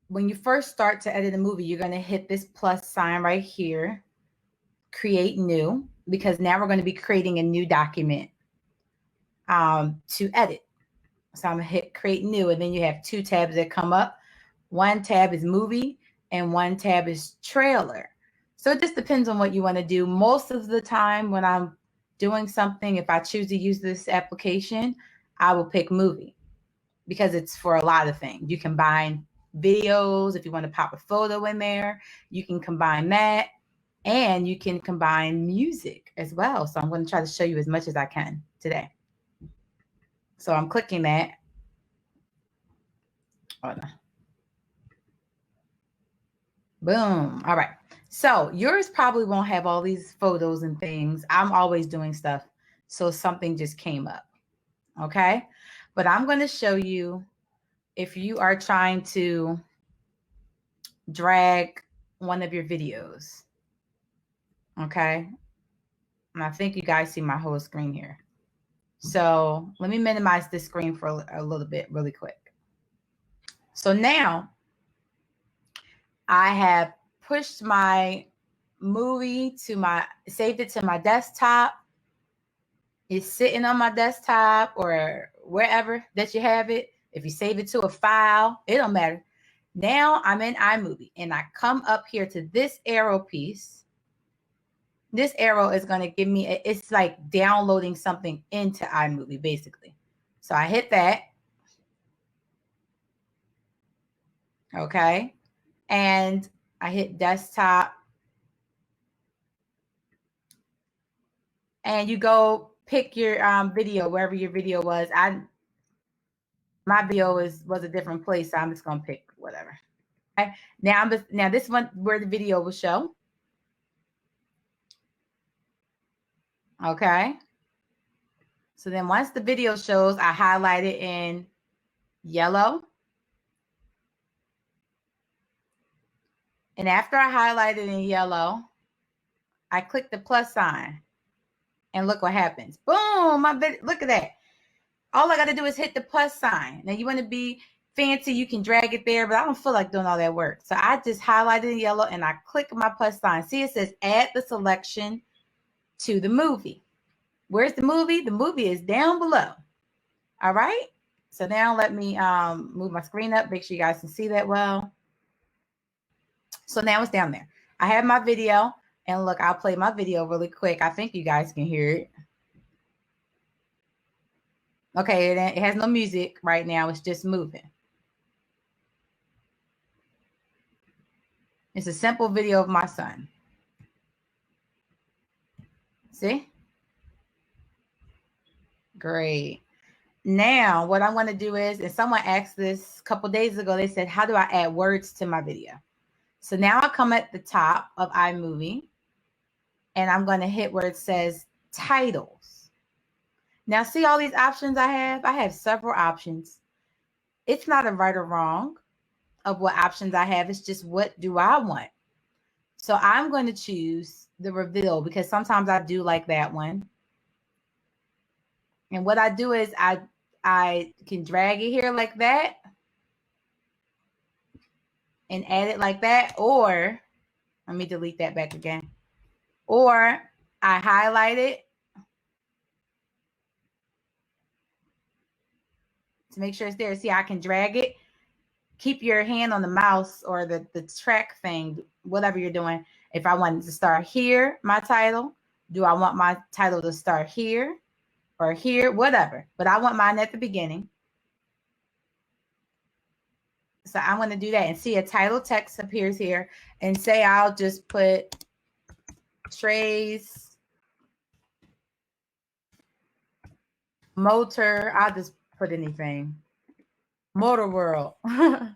when you first start to edit a movie, you're going to hit this plus sign right here, create new, because now we're going to be creating a new document to edit. So I'm going to hit create new, and then you have two tabs that come up. One tab is movie and one tab is trailer. So it just depends on what you want to do. Most of the time when I'm doing something, if I choose to use this application, I will pick movie because it's for a lot of things. You combine videos if you want to pop a photo in there. You can combine that, and you can combine music as well. So I'm going to try to show you as much as I can today. So I'm clicking that. Oh, no. Boom. All right. So yours probably won't have all these photos and things. I'm always doing stuff. So something just came up. Okay. But I'm going to show you if you are trying to drag one of your videos. Okay. And I think you guys see my whole screen here. So let me minimize this screen for a little bit really quick. So now I have pushed my movie to saved it to my desktop. It's sitting on my desktop or wherever that you have it. If you save it to a file, it don't matter. Now I'm in iMovie and I come up here to this arrow piece. This arrow is going to give me, it's like downloading something into iMovie basically. So I hit that. Okay. And I hit desktop. And you go pick your video, wherever your video was. My video was a different place, so I'm just gonna pick whatever. Okay. Now this one where the video will show. Okay. So then once the video shows, I highlight it in yellow. And after I highlight it in yellow, I click the plus sign. And look what happens. Boom, look at that. All I got to do is hit the plus sign. Now you want to be fancy, you can drag it there, but I don't feel like doing all that work. So I just highlight it in yellow and I click my plus sign. See, it says add the selection to the movie. Where's the movie? The movie is down below. All right. So now let me move my screen up. Make sure you guys can see that well. So now it's down there. I have my video. And look, I'll play my video really quick. I think you guys can hear it. Okay, it has no music right now. It's just moving. It's a simple video of my son. See? Great. Now, what I'm going to do is, and someone asked this a couple days ago, they said, how do I add words to my video? So now I come at the top of iMovie, and I'm going to hit where it says titles. Now, see all these options I have? I have several options. It's not a right or wrong of what options I have. It's just what do I want? So I'm going to choose the reveal because sometimes I do like that one. And what I do is I can drag it here like that and add it like that. Or let me delete that back again. Or I highlight it to make sure it's there. See, I can drag it. Keep your hand on the mouse or the track thing, whatever you're doing. If I want it to start here, my title, do I want my title to start here or here, whatever. But I want mine at the beginning. So I'm going to do that and see a title text appears here and say I'll just put Trey's motor. I'll just put anything. Motor World. So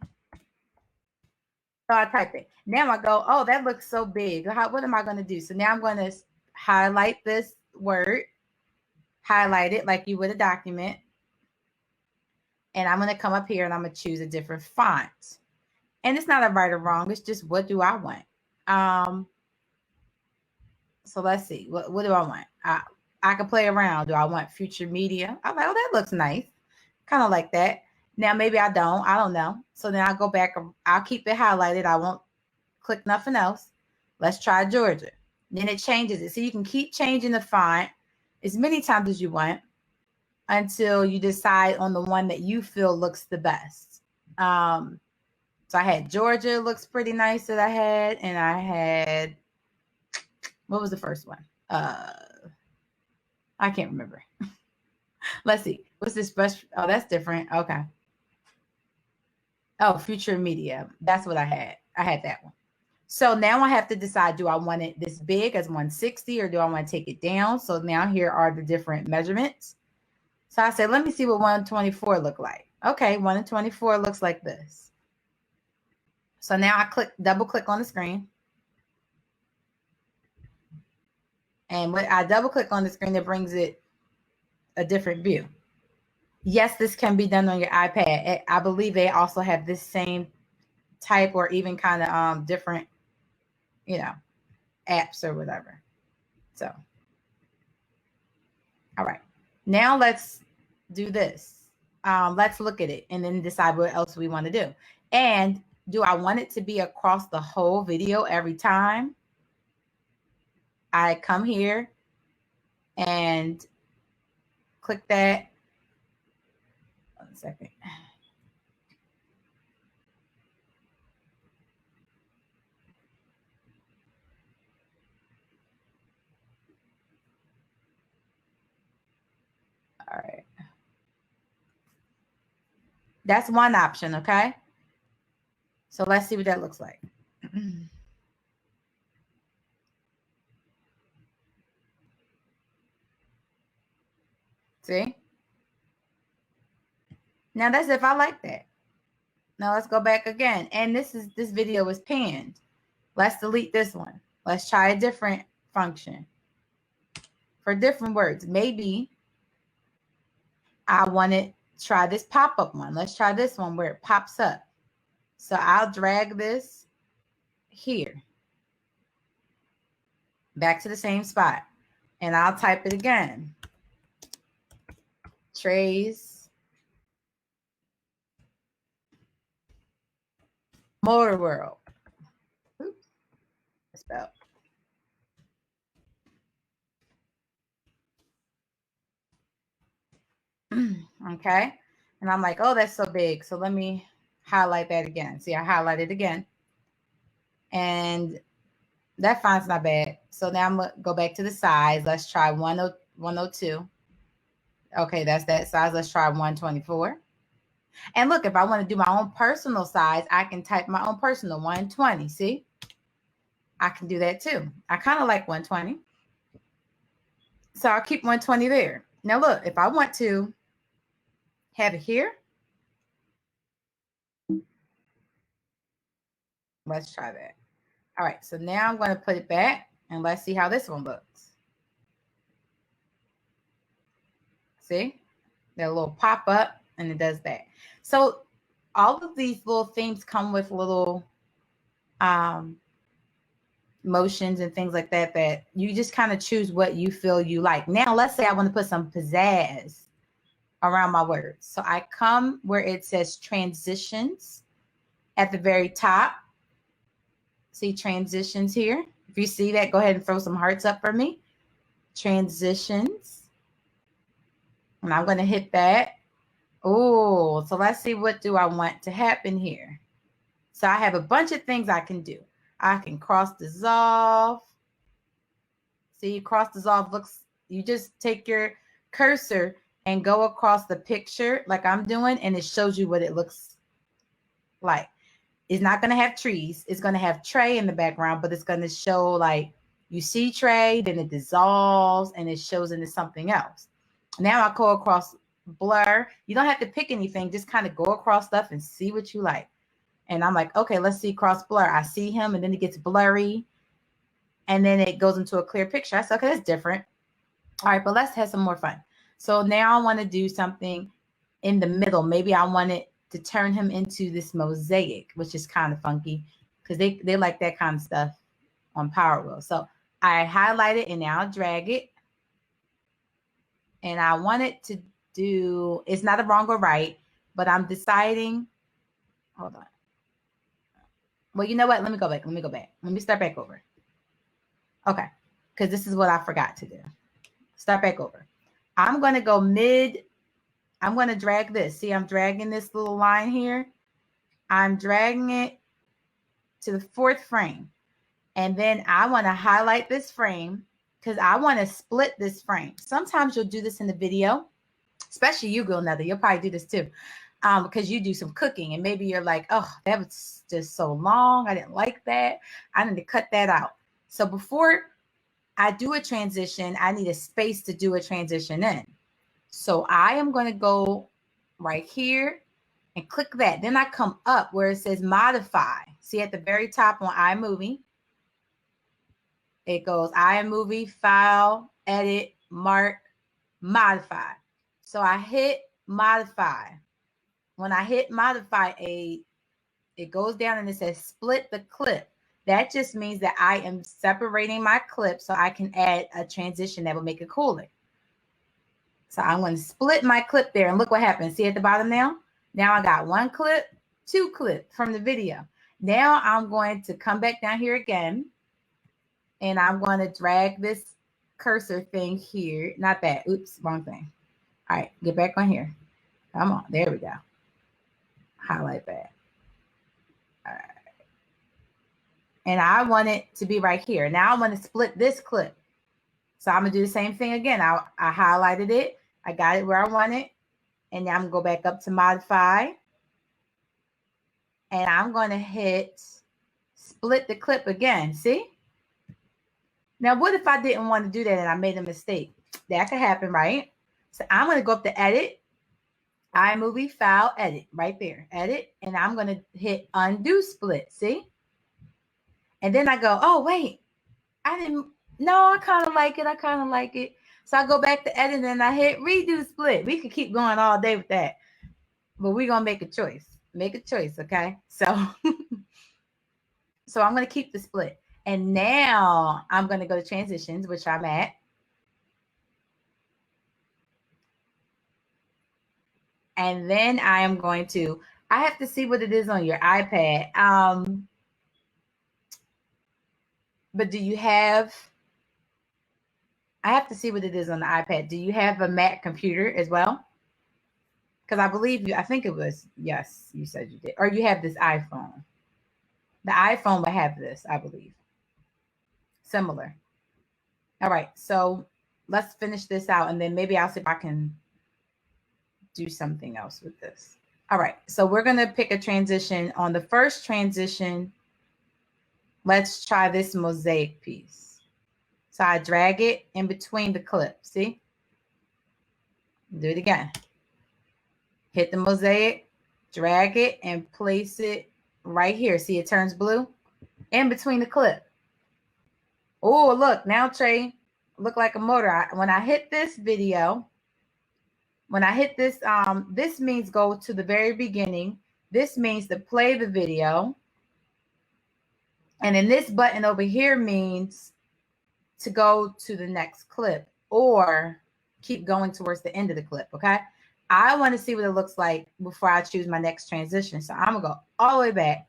I type it. Now I go, oh, that looks so big. What am I going to do? So now I'm going to highlight this word, highlight it like you would a document. And I'm going to come up here and I'm going to choose a different font. And it's not a right or wrong. It's just what do I want? So let's see. What do I want? I can play around. Do I want future media? I'm like, oh, that looks nice. Kind of like that. Now, maybe I don't know. So then I'll go back. I'll keep it highlighted. I won't click nothing else. Let's try Georgia. Then it changes it. So you can keep changing the font as many times as you want until you decide on the one that you feel looks the best. So I had Georgia, looks pretty nice that I had. And I had, what was the first one? I can't remember. Let's see. What's this brush? Oh, that's different. Okay. Oh, future media. That's what I had. I had that one. So now I have to decide, do I want it this big as 160 or do I want to take it down? So now here are the different measurements. So I said, let me see what 124 look like. Okay, 124 looks like this. So now I double click on the screen. And when I double click on the screen, it brings it a different view. Yes, this can be done on your iPad. I believe they also have this same type or even kind of different, apps or whatever. So, all right. Now let's do this. Let's look at it and then decide what else we want to do. And do I want it to be across the whole video every time? I come here and click that. 1 second. All right. That's one option, okay? So let's see what that looks like. See? Now that's if I like that. Now let's go back again. And this video is pinned. Let's delete this one. Let's try a different function for different words. Maybe I want to try this pop-up one. Let's try this one where it pops up. So I'll drag this here back to the same spot and I'll type it again. Trey's Motor World. Oops. Spell. Okay. And I'm like, oh, that's so big. So let me highlight that again. See, I highlighted again. And that font's not bad. So now I'm going to go back to the size. Let's try 102. Okay, that's that size. Let's try 124. And look, if I want to do my own personal size, I can type my own personal 120. See? I can do that too. I kind of like 120. So I'll keep 120 there. Now look, if I want to have it here, let's try that. All right, so now I'm going to put it back and let's see how this one looks. See? That little pop up and it does that. So all of these little themes come with little motions and things like that, that you just kind of choose what you feel you like. Now, let's say I want to put some pizzazz around my words. So I come where it says transitions at the very top. See transitions here. If you see that, go ahead and throw some hearts up for me. Transitions. And I'm going to hit that. Oh, so let's see, what do I want to happen here? So I have a bunch of things I can do. I can cross dissolve. See, cross dissolve looks, you just take your cursor and go across the picture like I'm doing, and it shows you what it looks like. It's not going to have trees. It's going to have Trey in the background, but it's going to show like you see Trey, then it dissolves and it shows into something else. Now I go across blur. You don't have to pick anything. Just kind of go across stuff and see what you like. And I'm like, okay, let's see cross blur. I see him and then it gets blurry and then it goes into a clear picture. I said, okay, that's different. All right, but let's have some more fun. So now I want to do something in the middle. Maybe I want it to turn him into this mosaic, which is kind of funky because they like that kind of stuff on Power Wheel. So I highlight it and now I'll drag it. And I want it to do, it's not a wrong or right. but I'm deciding, hold on. Well, you know what? Let me go back. Let me start back over. Okay, because this is what I forgot to do. Start back over. I'm going to go mid. I'm going to drag this. See, I'm dragging this little line here. I'm dragging it to the 4th frame. And then I want to highlight this frame because I want to split this frame. Sometimes you'll do this in the video, especially you, Girl Nether. You'll probably do this too because you do some cooking and maybe you're like, oh, that was just so long. I didn't like that. I need to cut that out. So before I do a transition, I need a space to do a transition in. So I am going to go right here and click that. Then I come up where it says modify. See at the very top on iMovie, it goes iMovie, file, edit, mark, modify. So I hit modify. When I hit modify, it goes down and it says split the clip. That just means that I am separating my clip so I can add a transition that will make it cooler. So I'm going to split my clip there and look what happens. See at the bottom now? Now I got 1 clip, 2 clips from the video. Now I'm going to come back down here again and I'm going to drag this cursor thing here. Not that. Oops, wrong thing. All right, get back on here. Come on. There we go. Highlight that. All right. And I want it to be right here. Now I'm going to split this clip. So I'm going to do the same thing again. I highlighted it. I got it where I want it. And now I'm going to go back up to modify. And I'm going to hit split the clip again. See? Now, what if I didn't want to do that and I made a mistake? That could happen, right? So I'm going to go up to edit. iMovie, file, edit. Right there. Edit. And I'm going to hit undo split. See? And then I go, oh, wait. I kind of like it. So I go back to edit and I hit redo split. We could keep going all day with that. But we're going to make a choice. Make a choice, okay? So, so I'm going to keep the split. And now I'm going to go to transitions, which I'm at. And then I am going to, I have to see what it is on your iPad. But do you have, I have to see what it is on the iPad. Do you have a Mac computer as well? Because I believe you, I think it was, yes, you said you did. Or you have this iPhone. The iPhone would have this, I believe. Similar. All right, so let's finish this out and then maybe I'll see if I can do something else with this. All right, so we're going to pick a transition. On the first transition, let's try this mosaic piece. So I drag it in between the clips, see? Do it again. Hit the mosaic, drag it, and place it right here. See, it turns blue in between the clip. Oh, look, now Trey, look like a motor. When I hit this video, when I hit this, this means go to the very beginning. This means to play the video. And then this button over here means to go to the next clip or keep going towards the end of the clip, okay? I want to see what it looks like before I choose my next transition. So I'm going to go all the way back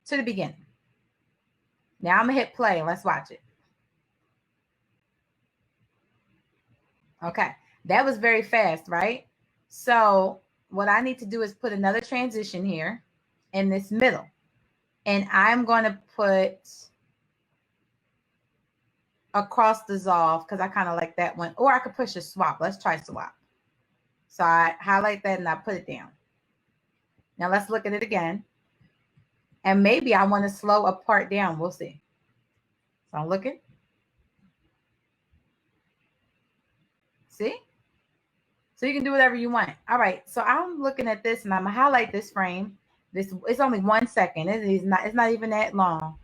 to the beginning. Now I'm going to hit play and let's watch it. Okay, that was very fast, right? So what I need to do is put another transition here in this middle. And I'm going to put a cross dissolve because I kind of like that one. Or I could push a swap. Let's try swap. So I highlight that and I put it down. Now let's look at it again. And maybe I want to slow a part down. We'll see. So I'm looking. See? So you can do whatever you want. All right. So I'm looking at this and I'm going to highlight this frame. This, it's only 1 second. It's not even that long.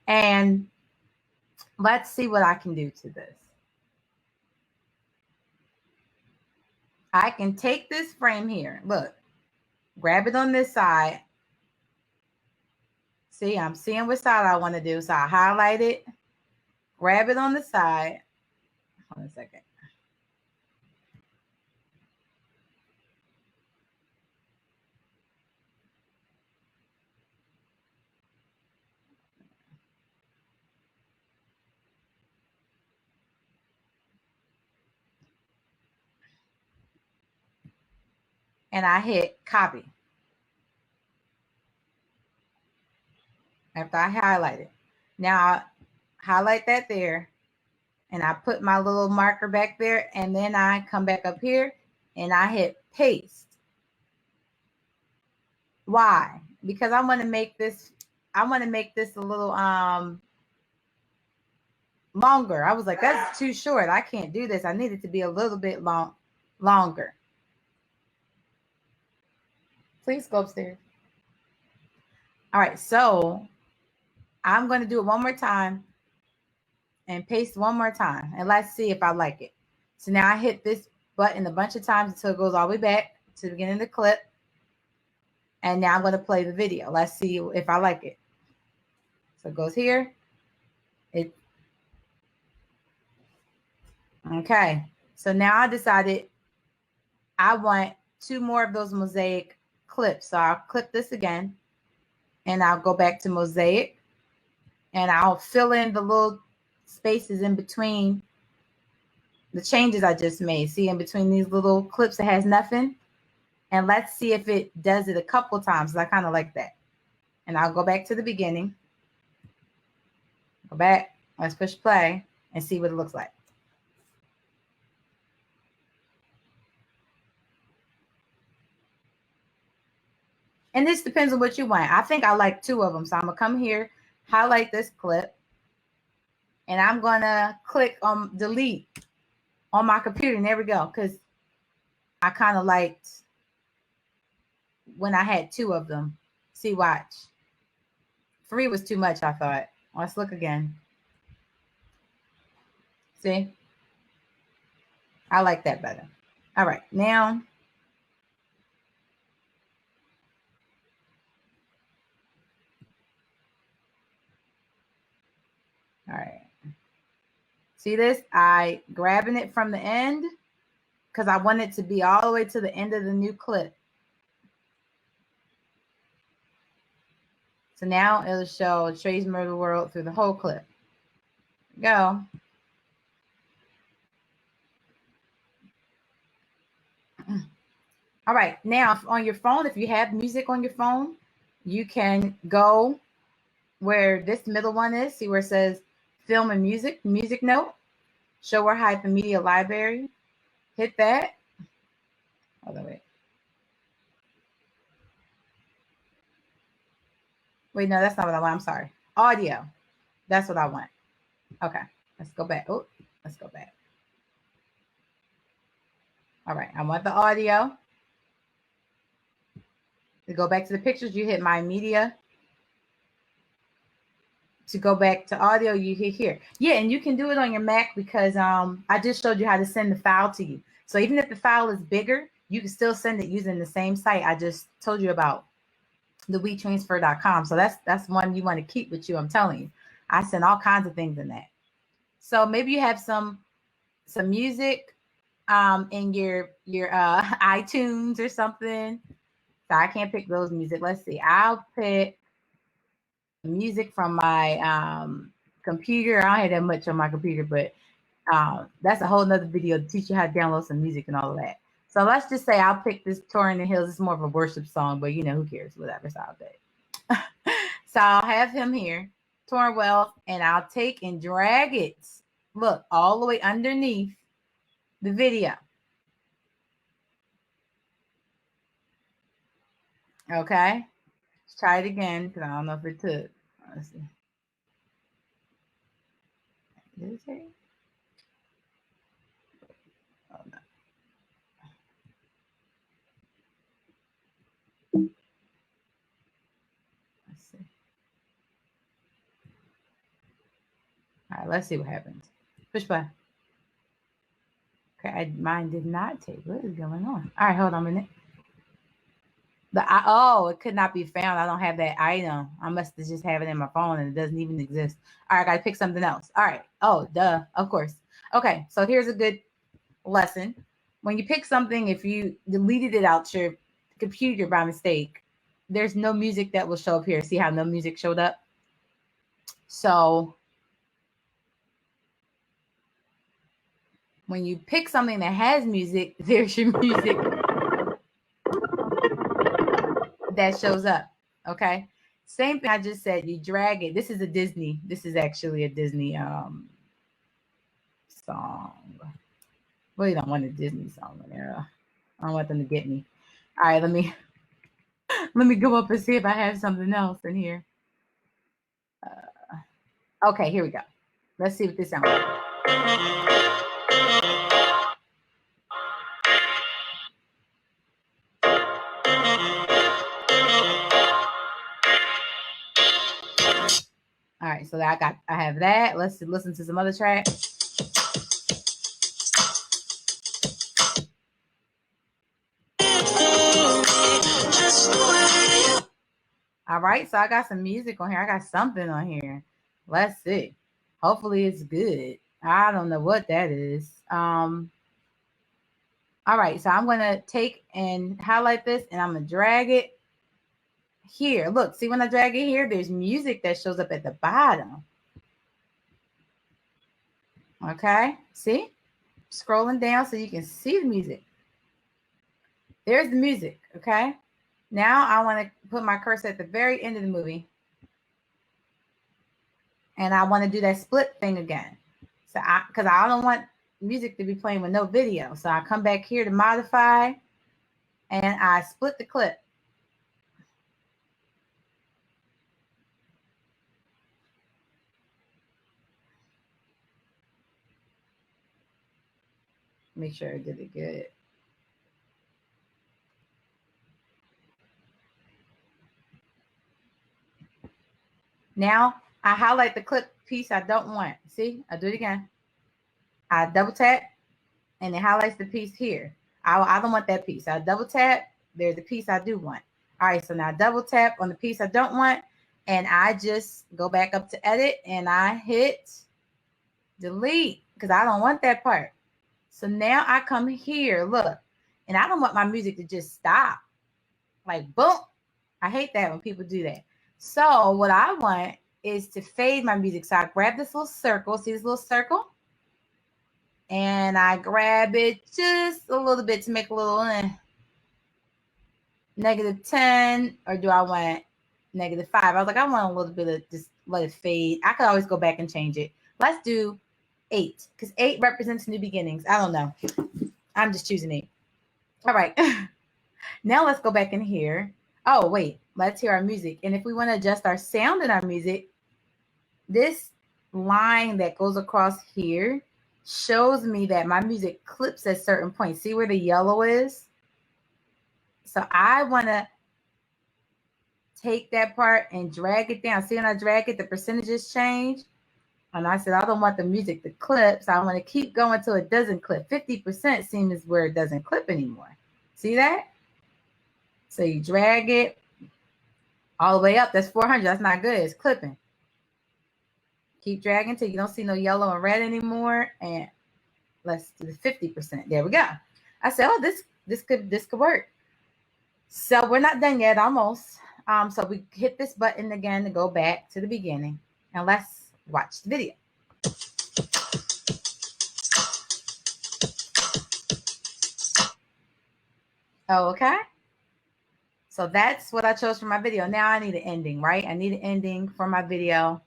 And let's see what I can do to this. I can take this frame here. Look, grab it on this side. See, I'm seeing what side I want to do. So I highlight it, grab it on the side. Hold on a second. and I hit copy. After I highlight it. Now I highlight that there, and I put my little marker back there, and then I come back up here and I hit paste. Why? Because I want to make this, a little longer. I was like, that's too short. I can't do this. I need it to be a little bit longer. Please go upstairs. All right, so I'm going to do it one more time and paste one more time, and let's see if I like it. So now I hit this button a bunch of times until it goes all the way back to the beginning of the clip. And now I'm going to play the video. Let's see if I like it. So it goes here. Okay. So now I decided I want 2 more of those mosaic clips. So I'll clip this again, and I'll go back to mosaic, and I'll fill in the little spaces in between the changes I just made. See, in between these little clips that has nothing. And let's see if it does it a couple times. I kind of like that. And I'll go back to the beginning. Go back. Let's push play and see what it looks like. And this depends on what you want. I think I like 2 of them. So I'm going to come here, highlight this clip, and I'm going to click on delete on my computer. And there we go. Because I kind of liked when I had 2 of them. See, watch. 3 was too much, I thought. Let's look again. See? I like that better. All right. Now, all right. See this? I grabbing it from the end because I want it to be all the way to the end of the new clip. So now it'll show Trey's Murder World through the whole clip. Go. All right. Now on your phone, if you have music on your phone, you can go where this middle one is. See where it says film and music note, show or hide the media library. Hit that. Hold on, wait. Wait, no, that's not what I want. I'm sorry. Audio. That's what I want. Okay. Let's go back. Oh, let's go back. All right. I want the audio. To go back to the pictures, you hit my media. To go back to audio, you hit here. Yeah, and you can do it on your Mac because I just showed you how to send the file to you. So even if the file is bigger, you can still send it using the same site I just told you about, the WeTransfer.com. So that's one you want to keep with you. I'm telling you, I send all kinds of things in that. So maybe you have some music in your iTunes or something. So I can't pick those music. Let's see. I'll pick music from my computer. I don't have that much on my computer, but that's a whole nother video to teach you how to download some music and all of that. So let's just say I'll pick this Touring the Hills. It's more of a worship song, but you know, who cares? Whatever. So I'll pick. So I'll have him here, Touring Well, and I'll take and drag it. Look, all the way underneath the video. Okay. Let's try it again because I don't know if it took. Let's see. Did it take? Oh, no. Let's see. All right, let's see what happens. Push button. Okay, mine did not take. What is going on? All right, hold on a minute. It could not be found. I don't have that item. I must just have it in my phone and it doesn't even exist. All right, I gotta pick something else. All right. Oh, duh. Of course. Okay, so here's a good lesson. When you pick something, if you deleted it out your computer by mistake, there's no music that will show up here. See how no music showed up? So when you pick something that has music, there's your music. that shows up. Okay. Same thing I just said. You drag it. This is a Disney. This is actually a Disney song. Well, you don't want a Disney song in there. I don't want them to get me. All right, let me go up and see if I have something else in here. Okay, here we go. Let's see what this sounds like. All right, so I have that. Let's listen to some other track. All right, so I got some music on here. I got something on here. Let's see. Hopefully it's good. I don't know what that is. All right, so I'm gonna take and highlight this and I'm gonna drag it here. Look, see when I drag it here, there's music that shows up at the bottom. Okay, see? Scrolling down so you can see the music. There's the music, okay? Now I want to put my cursor at the very end of the movie. And I want to do that split thing again. So because I don't want music to be playing with no video. So I come back here to modify and I split the clip. Make sure I did it good. Now I highlight the clip piece I don't want. See, I do it again. I double tap and it highlights the piece here. I don't want that piece. I double tap. There's the piece I do want. All right, so now double tap on the piece I don't want. And I just go back up to edit and I hit delete because I don't want that part. So now I come here, look, and I don't want my music to just stop. Like, boom. I hate that when people do that. So what I want is to fade my music. So I grab this little circle. See this little circle? And I grab it just a little bit to make a little -10, or do I want -5? I was like, I want a little bit of just let it fade. I could always go back and change it. Let's do 8 because 8 represents new beginnings. I don't know. I'm just choosing 8. All right. Now let's go back in here. Oh, wait. Let's hear our music. And if we want to adjust our sound in our music, this line that goes across here shows me that my music clips at certain points. See where the yellow is? So I want to take that part and drag it down. See when I drag it, the percentages change. And I said, I don't want the music to clip, so I want to keep going till it doesn't clip. 50% seems where it doesn't clip anymore. See that? So you drag it all the way up. That's 400. That's not good. It's clipping. Keep dragging till you don't see no yellow and red anymore. And let's do the 50%. There we go. I said, oh, this could work. So we're not done yet, almost. So we hit this button again to go back to the beginning. And let's watch the video. Okay. So that's what I chose for my video. Now I need an ending, right? I need an ending for my video.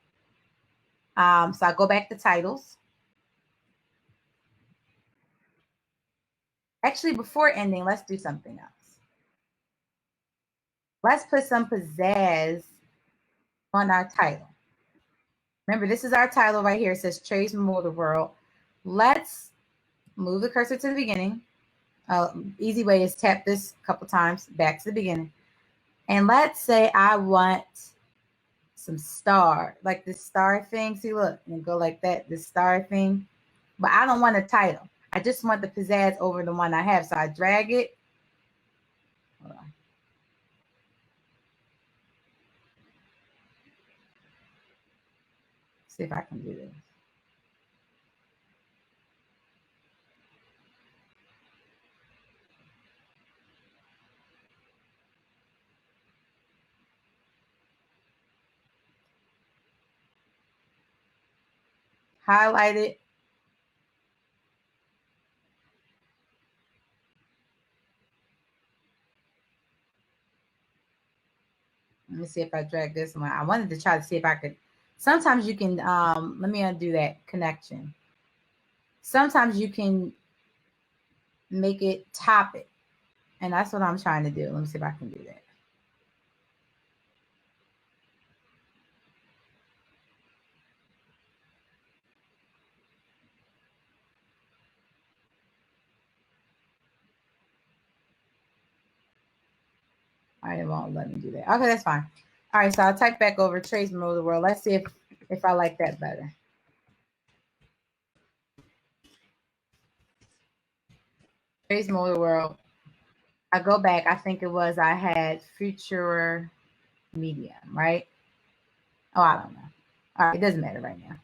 So I go back to titles. Actually, before ending, let's do something else. Let's put some pizzazz on our title. Remember, this is our title right here. It says Trades Motor World. Let's move the cursor to the beginning. Easy way is tap this a couple times back to the beginning. And let's say I want some star, like this star thing. See, look, and go like that, this star thing. But I don't want a title. I just want the pizzazz over the one I have. So I drag it. Hold on. See if I can do this. Highlight it. Let me see if I drag this one. I wanted to try to see if I could. Sometimes you can, let me undo that connection. Sometimes you can make it top it. And that's what I'm trying to do. Let me see if I can do that. All right, it won't let me do that. Okay, that's fine. All right, so I'll type back over Trace Mode of the World. Let's see if I like that better. Trace Mode of the World. I go back. I think it was I had Future Medium, right? Oh, I don't know. All right, it doesn't matter right now.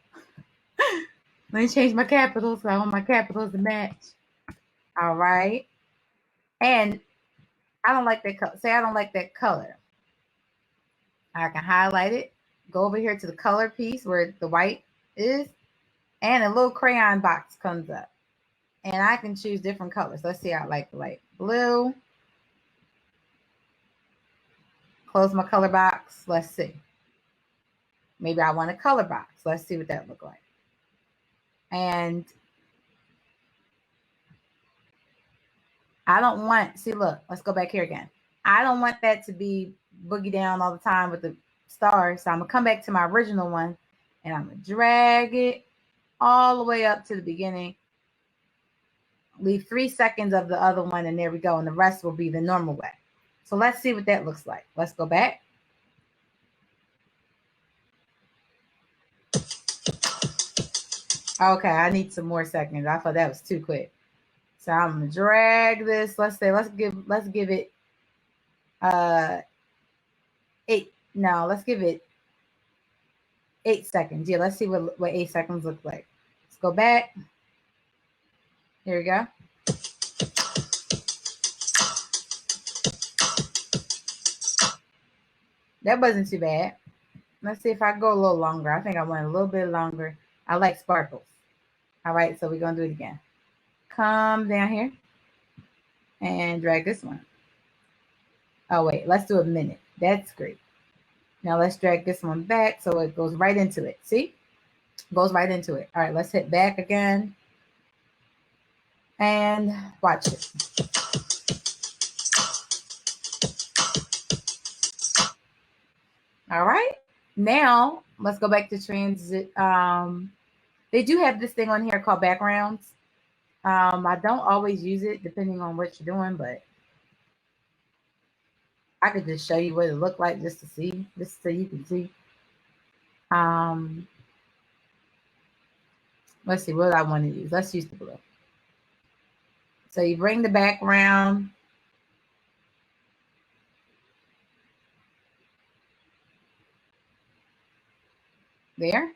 Let me change my capitals. I want my capitals to match. All right. And I don't like that color. Say I don't like that color. I can highlight it. Go over here to the color piece where the white is. And a little crayon box comes up. And I can choose different colors. Let's see. I like light blue. Close my color box. Let's see. Maybe I want a color box. Let's see what that looks like. And I don't want, see, look, let's go back here again. I don't want that to be boogie down all the time with the stars. So I'm gonna come back to my original one and I'm gonna drag it all the way up to the beginning. Leave 3 seconds of the other one and there we go. And the rest will be the normal way. So let's see what that looks like. Let's go back. Okay, I need some more seconds. I thought that was too quick. So I'm gonna drag this. Let's give it 8. No, let's give it 8 seconds. Yeah, let's see what 8 seconds look like. Let's go back. Here we go. That wasn't too bad. Let's see if I go a little longer. I think I went a little bit longer. I like sparkles. All right, so we're gonna do it again. Come down here and drag this one. Oh wait, let's do a minute. That's great. Now let's drag this one back so it goes right into it. See? Goes right into it. All right, let's hit back again. And watch it. All right. Now let's go back to transit. They do have this thing on here called backgrounds. I don't always use it depending on what you're doing, but I could just show you what it looked like just to see, just so you can see. Let's see what I want to use. Let's use the blue. So you bring the background. There.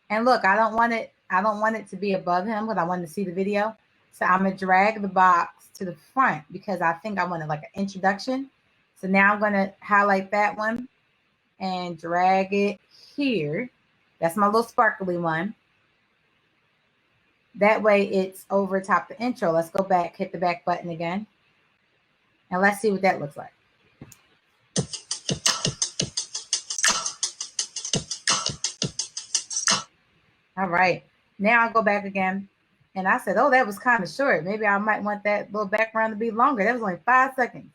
And look, I don't want it to be above him because I want to see the video. So I'm gonna drag the box to the front because I think I wanted like an introduction. So now I'm gonna highlight that one and drag it here. That's my little sparkly one. That way it's over top the intro. Let's go back, hit the back button again. And let's see what that looks like. All right, now I'll go back again. And I said, oh, that was kind of short. Maybe I might want that little background to be longer. That was only 5 seconds.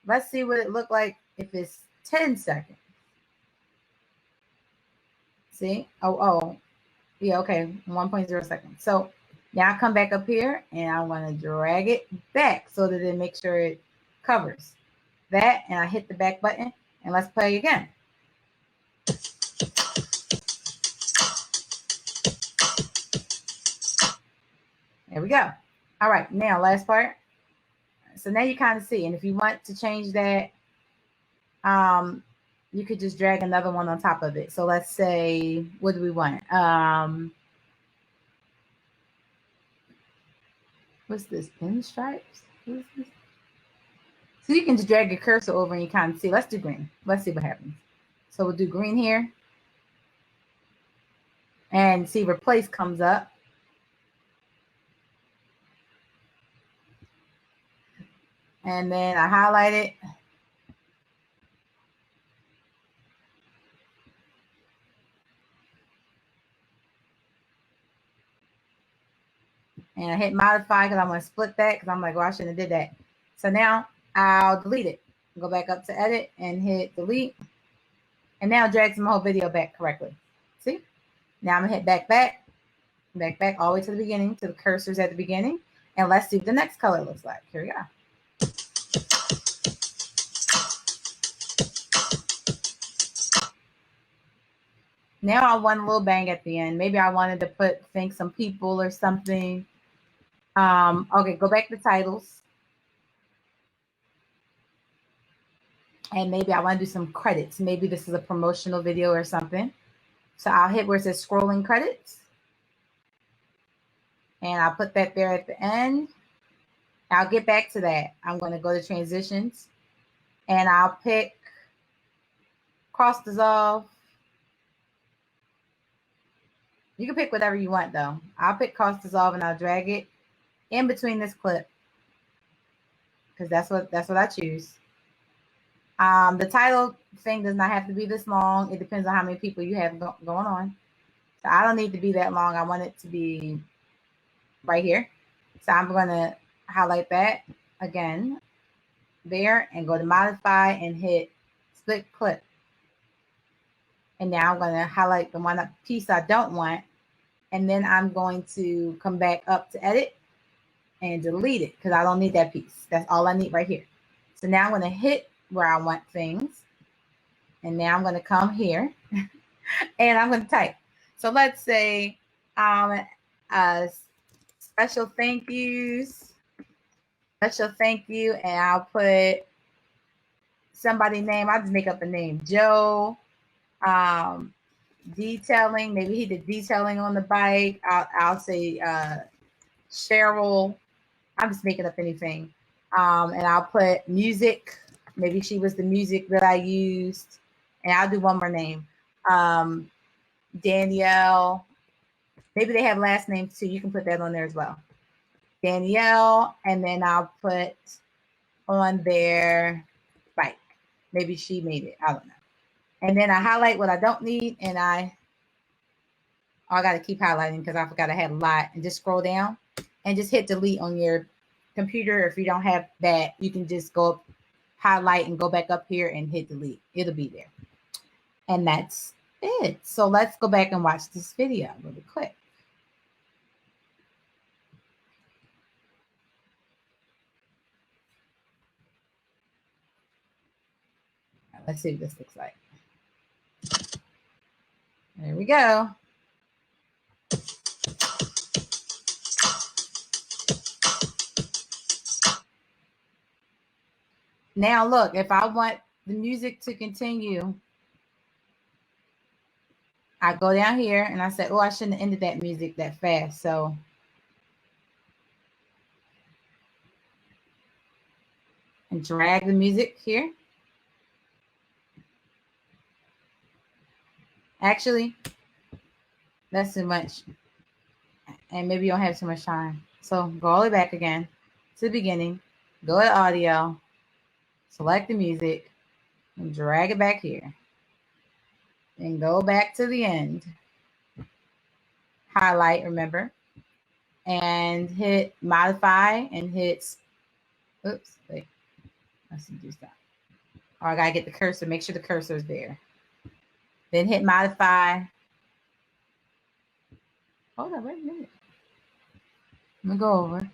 Let's see what it looked like if it's 10 seconds. See? Oh, yeah, okay, 1.0 seconds. So now I come back up here and I want to drag it back so that it makes sure it covers that. And I hit the back button and let's play again. There we go. All right, now last part. So now you kind of see, and if you want to change that, you could just drag another one on top of it. So let's say, what do we want? What's this? Pinstripes? What is this? So you can just drag your cursor over and you kind of see. Let's do green. Let's see what happens. So we'll do green here. And see, replace comes up. And then I highlight it. And I hit modify because I'm going to split that because I'm like, well, I shouldn't have did that. So now I'll delete it. Go back up to edit and hit delete. And now it drags my whole video back correctly. See? Now I'm going to hit back, all the way to the beginning, to the cursors at the beginning. And let's see what the next color looks like. Here we go. Now I want a little bang at the end. Maybe I wanted to thank some people or something. Okay, go back to titles. And maybe I want to do some credits. Maybe this is a promotional video or something. So I'll hit where it says scrolling credits. And I'll put that there at the end. I'll get back to that. I'm going to go to transitions. And I'll pick cross dissolve. You can pick whatever you want, though. I'll pick cross dissolve and I'll drag it in between this clip because that's what I choose. The title thing does not have to be this long. It depends on how many people you have going on. So I don't need to be that long. I want it to be right here. So I'm going to highlight that again there and go to modify and hit split clip. And now I'm going to highlight the one piece I don't want. And then I'm going to come back up to edit and delete it because I don't need that piece. That's all I need right here. So now I'm going to hit where I want things. And now I'm going to come here and I'm going to type. So let's say special thank yous. Special thank you. And I'll put somebody's name. I'll just make up a name. Joe. Detailing. Maybe he did detailing on the bike. I'll say Cheryl. I'm just making up anything. And I'll put music. Maybe she was the music that I used. And I'll do one more name. Danielle. Maybe they have last names too. You can put that on there as well. Danielle. And then I'll put on their bike. Maybe she made it. I don't know. And then I highlight what I don't need. And I got to keep highlighting because I forgot I had a lot. And just scroll down and just hit delete on your computer. If you don't have that, you can just go up, highlight and go back up here and hit delete. It'll be there. And that's it. So let's go back and watch this video really quick. Let's see what this looks like. There we go. Now look, if I want the music to continue, I go down here and I say, oh, I shouldn't have ended that music that fast. So and drag the music here. Actually, that's too much. And maybe you don't have too much time. So go all the way back again to the beginning. Go to audio. Select the music. And drag it back here. And go back to the end. Highlight, remember. And hit modify and hit, oops, wait. Let's do that. Or I gotta get the cursor. Make sure the cursor is there. Then hit modify. Hold on, wait a minute. I'm gonna go over.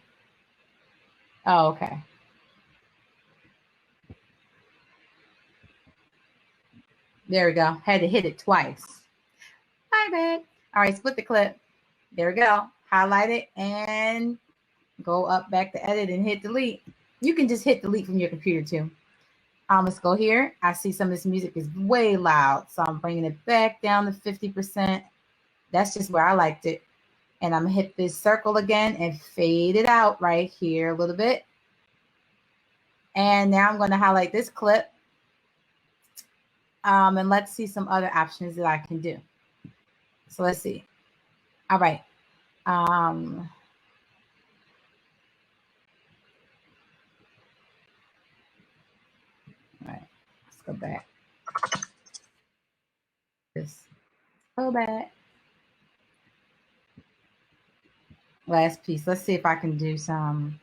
Oh, okay. There we go. Had to hit it twice. My bad. All right, split the clip. There we go. Highlight it and go up back to edit and hit delete. You can just hit delete from your computer too. Let's go here. I see some of this music is way loud, so I'm bringing it back down to 50%. That's just where I liked it. And I'm going to hit this circle again and fade it out right here a little bit. And now I'm going to highlight this clip. And let's see some other options that I can do. So let's see. All right. All right. Let's go back. Just go back. Last piece. Let's see if I can do some.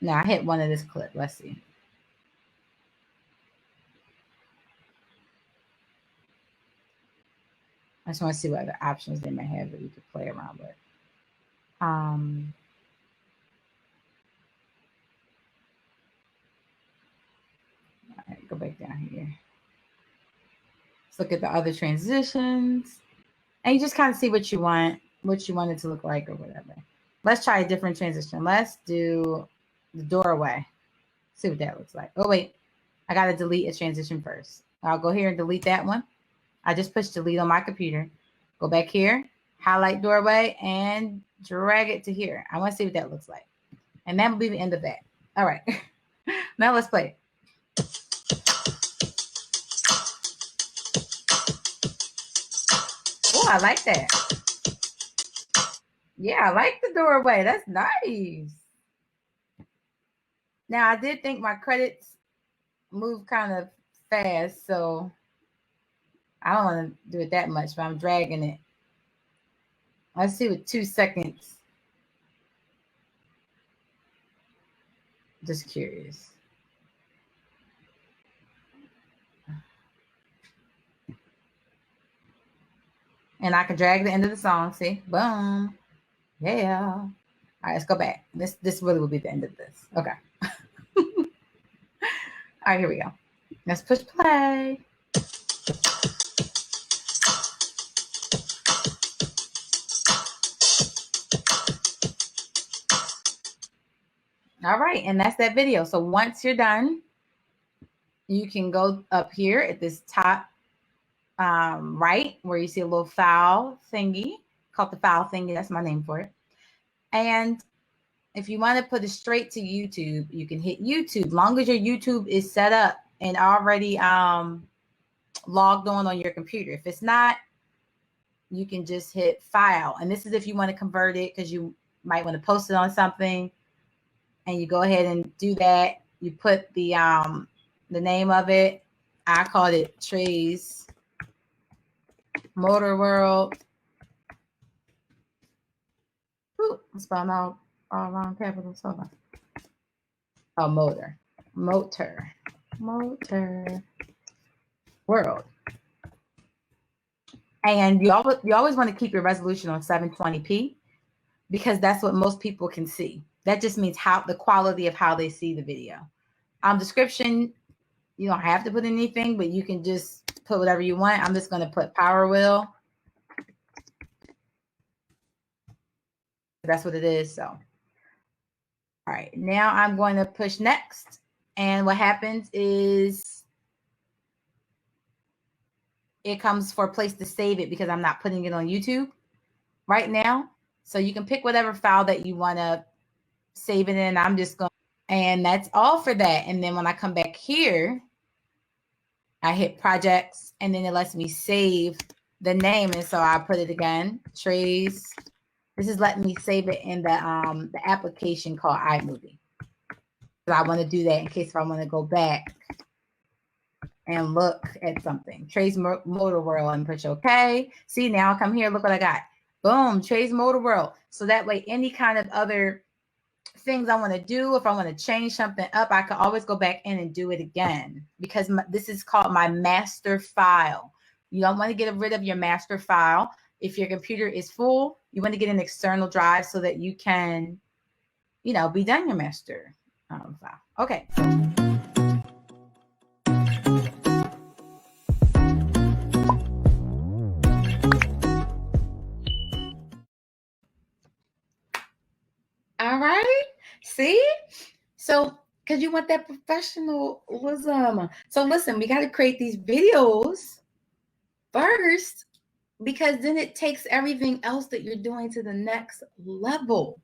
No, I hit one of this clip. Let's see. I just want to see what other options they may have that we could play around with. All right, go back down here. Let's look at the other transitions. And you just kind of see what you want it to look like or whatever. Let's try a different transition. Let's do the doorway. See what that looks like. Oh, wait. I got to delete a transition first. I'll go here and delete that one. I just pushed delete on my computer. Go back here, highlight doorway, and drag it to here. I want to see what that looks like. And that will be the end of that. All right. Now let's play it. Oh, I like that. Yeah, I like the doorway. That's nice. Now, I did think my credits moved kind of fast, so I don't want to do it that much, but I'm dragging it. Let's see with 2 seconds. Just curious. And I can drag the end of the song. See? Boom. Yeah. All right, let's go back. This really will be the end of this. Okay. All right, here we go. Let's push play. All right, and that's that video. So once you're done, you can go up here at this top right where you see a little file thingy called the file thingy. That's my name for it. And if you want to put it straight to YouTube, you can hit YouTube. Long as your YouTube is set up and already logged on your computer. If it's not, you can just hit file. And this is if you want to convert it because you might want to post it on something. And you go ahead and do that. You put the name of it. I called it Trey's Motor World. Ooh, I'm spelling all wrong capitals. Hold on. Oh, motor world. And you always want to keep your resolution on 720p because that's what most people can see. That just means the quality of how they see the video. Description, you don't have to put anything, but you can just put whatever you want. I'm just going to put power wheel. That's what it is. So, all right, now I'm going to push next. And what happens is it comes for a place to save it because I'm not putting it on YouTube right now. So you can pick whatever file that you want to save it in. I'm just going, and that's all for that. And then when I come back here, I hit projects and then it lets me save the name. And so I put it again, Trey's. This is letting me save it in the application called iMovie. So I want to do that in case if I want to go back and look at something. Trey's Motor World and push OK. See, now I come here, look what I got. Boom, Trey's Motor World. So that way, any kind of other things I want to do, if I want to change something up, I can always go back in and do it again because this is called my master file. You don't want to get rid of your master file. If your computer is full, you want to get an external drive so that you can, be done your master file. Okay. All right. See? So, because you want that professionalism. So listen, we got to create these videos first because then it takes everything else that you're doing to the next level.